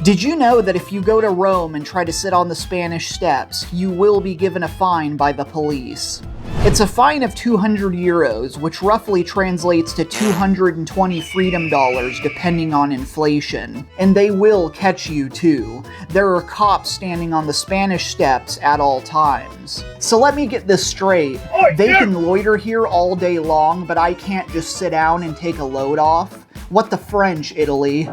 Did you know that if you go to Rome and try to sit on the Spanish Steps, you will be given a fine by the police? It's a fine of 200 euros, which roughly translates to 220 freedom dollars depending on inflation. And they will catch you too. There are cops standing on the Spanish Steps at all times. So let me get this straight. They can loiter here all day long, but I can't just sit down and take a load off? What the French, Italy?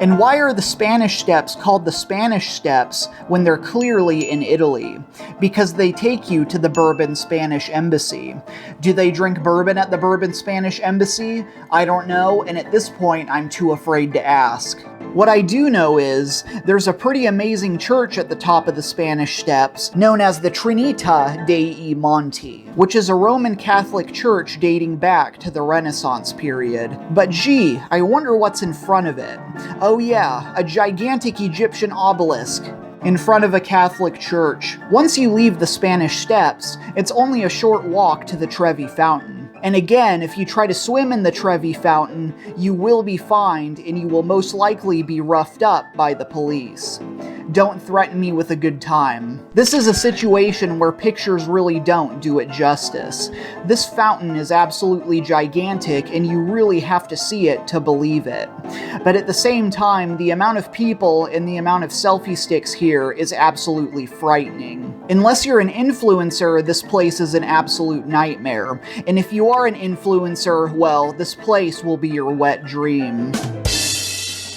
And why are the Spanish Steps called the Spanish Steps when they're clearly in Italy? Because they take you to the Bourbon Spanish Embassy. Do they drink bourbon at the Bourbon Spanish Embassy? I don't know, and at this point I'm too afraid to ask. What I do know is, there's a pretty amazing church at the top of the Spanish Steps known as the Trinita dei Monti, which is a Roman Catholic church dating back to the Renaissance period. But gee, I wonder what's in front of it. Oh yeah, a gigantic Egyptian obelisk in front of a Catholic church. Once you leave the Spanish Steps, it's only a short walk to the Trevi Fountain. And again, if you try to swim in the Trevi Fountain, you will be fined and you will most likely be roughed up by the police. Don't threaten me with a good time. This is a situation where pictures really don't do it justice. This fountain is absolutely gigantic and you really have to see it to believe it. But at the same time, the amount of people and the amount of selfie sticks here is absolutely frightening. Unless you're an influencer, this place is an absolute nightmare. And if you are an influencer, well, this place will be your wet dream.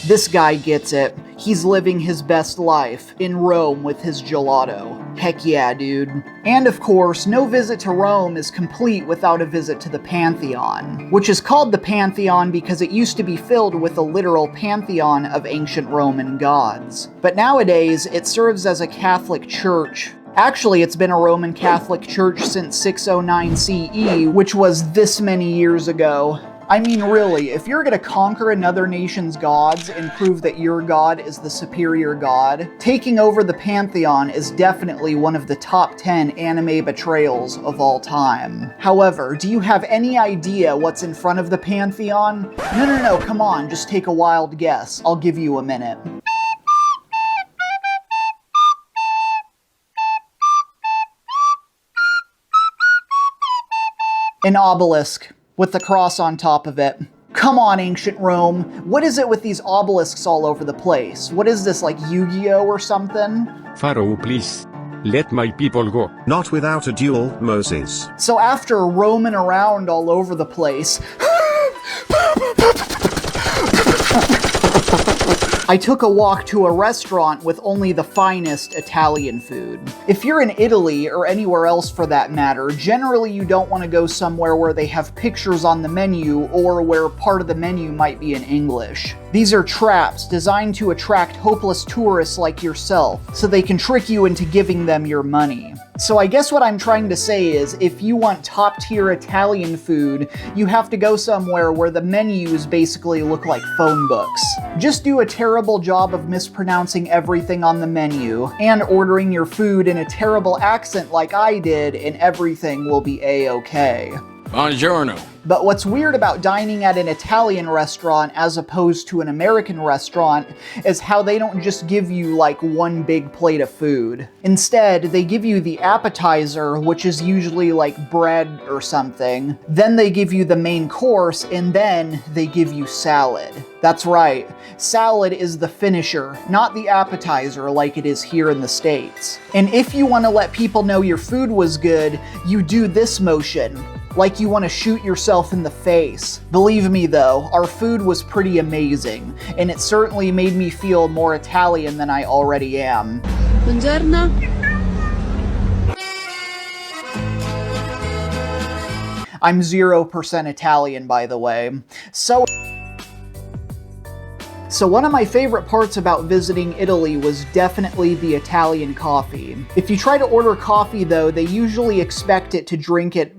This guy gets it. He's living his best life in Rome with his gelato. Heck yeah, dude. And of course, no visit to Rome is complete without a visit to the Pantheon, which is called the Pantheon because it used to be filled with a literal pantheon of ancient Roman gods. But nowadays, it serves as a Catholic church. Actually, it's been a Roman Catholic church since 609 CE, which was this many years ago. I mean, really, if you're gonna conquer another nation's gods and prove that your god is the superior god, taking over the Pantheon is definitely one of the top 10 anime betrayals of all time. However, do you have any idea what's in front of the Pantheon? No, come on, just take a wild guess. I'll give you a minute. An obelisk with the cross on top of it. Come on, ancient Rome. What is it with these obelisks all over the place? What is this, like Yu-Gi-Oh or something? Pharaoh, please. Let my people go. Not without a duel, Moses. So after roaming around all over the place, I took a walk to a restaurant with only the finest Italian food. If you're in Italy, or anywhere else for that matter, generally you don't want to go somewhere where they have pictures on the menu or where part of the menu might be in English. These are traps designed to attract hopeless tourists like yourself, so they can trick you into giving them your money. So I guess what I'm trying to say is, if you want top-tier Italian food, you have to go somewhere where the menus basically look like phone books. Just do a terrible job of mispronouncing everything on the menu, and ordering your food in a terrible accent like I did, and everything will be a-okay. Buongiorno. But what's weird about dining at an Italian restaurant as opposed to an American restaurant is how they don't just give you like one big plate of food. Instead, they give you the appetizer, which is usually like bread or something. Then they give you the main course, and then they give you salad. That's right, salad is the finisher, not the appetizer like it is here in the States. And if you want to let people know your food was good, you do this motion. Like you want to shoot yourself in the face. Believe me though, our food was pretty amazing, and it certainly made me feel more Italian than I already am. Buongiorno. I'm 0% Italian, by the way. So one of my favorite parts about visiting Italy was definitely the Italian coffee. If you try to order coffee though, they usually expect it to drink it.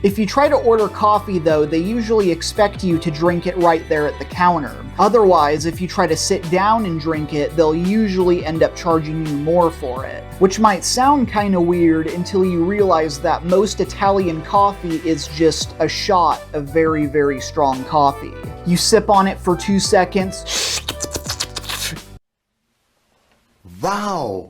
If you try to order coffee though, they usually expect you to drink it right there at the counter. Otherwise, if you try to sit down and drink it, they'll usually end up charging you more for it. Which might sound kinda weird until you realize that most Italian coffee is just a shot of very, very strong coffee. You sip on it for 2 seconds. Wow!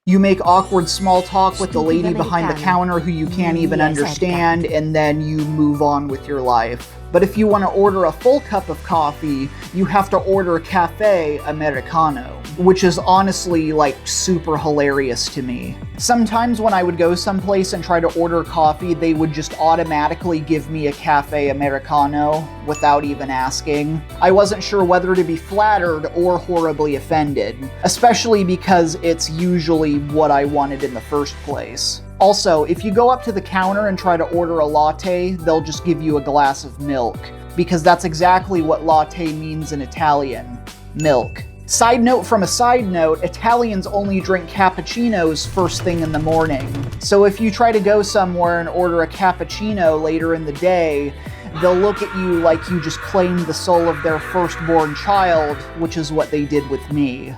You make awkward small talk with the lady behind the counter who you can't even understand, and then you move on with your life. But if you want to order a full cup of coffee, you have to order Cafe Americano, which is honestly like super hilarious to me. Sometimes when I would go someplace and try to order coffee, they would just automatically give me a Cafe Americano without even asking. I wasn't sure whether to be flattered or horribly offended, especially because it's usually what I wanted in the first place. Also, if you go up to the counter and try to order a latte, they'll just give you a glass of milk, because that's exactly what latte means in Italian: milk. Side note from a side note, Italians only drink cappuccinos first thing in the morning. So if you try to go somewhere and order a cappuccino later in the day, they'll look at you like you just claimed the soul of their firstborn child, which is what they did with me.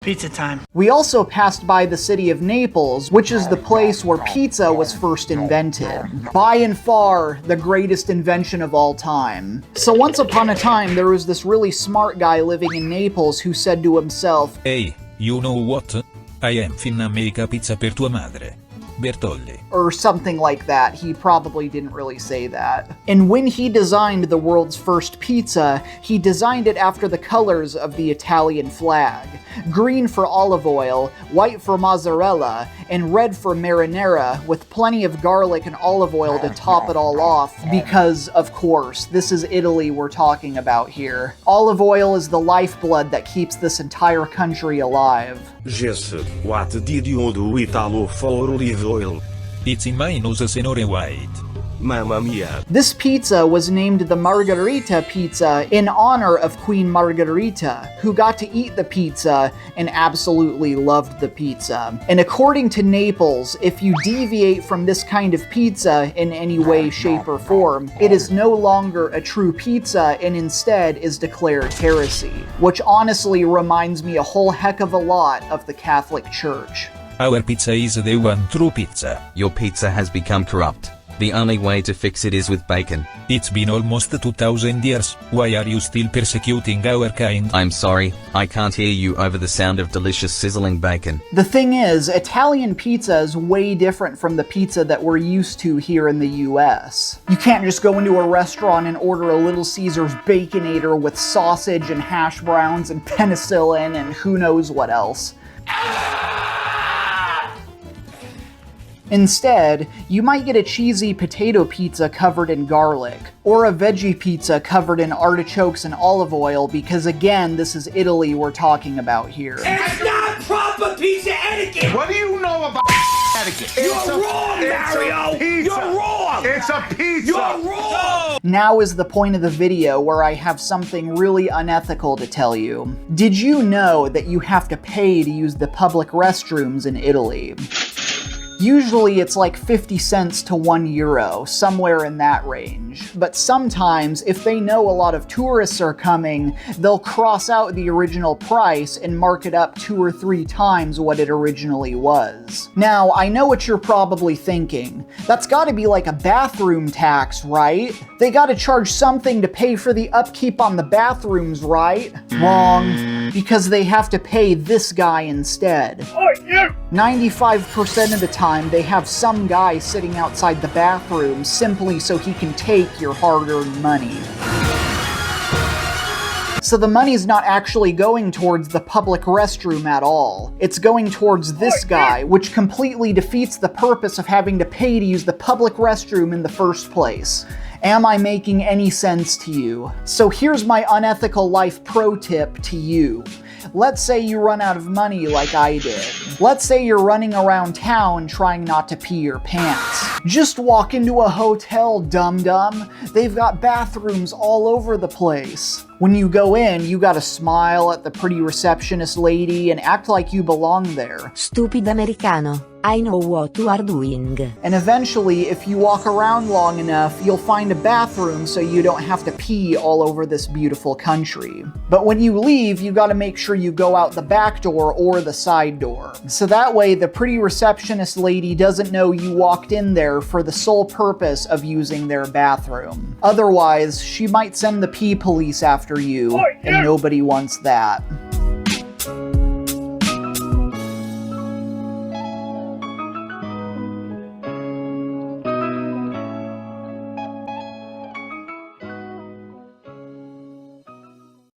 Pizza time. We also passed by the city of Naples, which is the place where pizza was first invented. By and far, the greatest invention of all time. So once upon a time, there was this really smart guy living in Naples who said to himself, Hey, you know what? I am finna make a pizza per tua madre. Bertolli. Or something like that. He probably didn't really say that. And when he designed the world's first pizza, he designed it after the colors of the Italian flag. Green for olive oil, white for mozzarella, and red for marinara, with plenty of garlic and olive oil to top it all off, because, of course, this is Italy we're talking about here. Olive oil is the lifeblood that keeps this entire country alive. Jesus, what did you do with Italo for olive oil? It's in my nose, Senore White. Mamma mia. This pizza was named the Margherita Pizza in honor of Queen Margherita, who got to eat the pizza and absolutely loved the pizza. And according to Naples, if you deviate from this kind of pizza in any way, shape, or form, it is no longer a true pizza and instead is declared heresy, which honestly reminds me a whole heck of a lot of the Catholic Church. Our pizza is the one true pizza. Your pizza has become corrupt. The only way to fix it is with bacon. It's been almost 2000 years. Why are you still persecuting our kind? I'm sorry, I can't hear you over the sound of delicious sizzling bacon. The thing is, Italian pizza is way different from the pizza that we're used to here in the US. You can't just go into a restaurant and order a Little Caesars Baconator with sausage and hash browns and penicillin and who knows what else. Instead, you might get a cheesy potato pizza covered in garlic, or a veggie pizza covered in artichokes and olive oil, because again, this is Italy we're talking about here. It's not proper pizza etiquette! What do you know about etiquette? You're wrong, Mario! You're wrong! It's a pizza! You're wrong! Now is the point of the video where I have something really unethical to tell you. Did you know that you have to pay to use the public restrooms in Italy? Usually it's like 50 cents to €1, somewhere in that range. But sometimes, if they know a lot of tourists are coming, they'll cross out the original price and mark it up 2 or 3 times what it originally was. Now, I know what you're probably thinking. That's gotta be like a bathroom tax, right? They gotta charge something to pay for the upkeep on the bathrooms, right? Wrong. Because they have to pay this guy instead. 95% of the time, they have some guy sitting outside the bathroom simply so he can take your hard-earned money. So the money's not actually going towards the public restroom at all. It's going towards this guy, which completely defeats the purpose of having to pay to use the public restroom in the first place. Am I making any sense to you? So here's my unethical life pro tip to you. Let's say you run out of money like I did. Let's say you're running around town trying not to pee your pants. Just walk into a hotel, dum-dum. They've got bathrooms all over the place. When you go in, you gotta smile at the pretty receptionist lady and act like you belong there. Stupido americano. I know what you are doing. And eventually, if you walk around long enough, you'll find a bathroom so you don't have to pee all over this beautiful country. But when you leave, you gotta make sure you go out the back door or the side door. So that way, the pretty receptionist lady doesn't know you walked in there for the sole purpose of using their bathroom. Otherwise, she might send the pee police after you, and nobody wants that.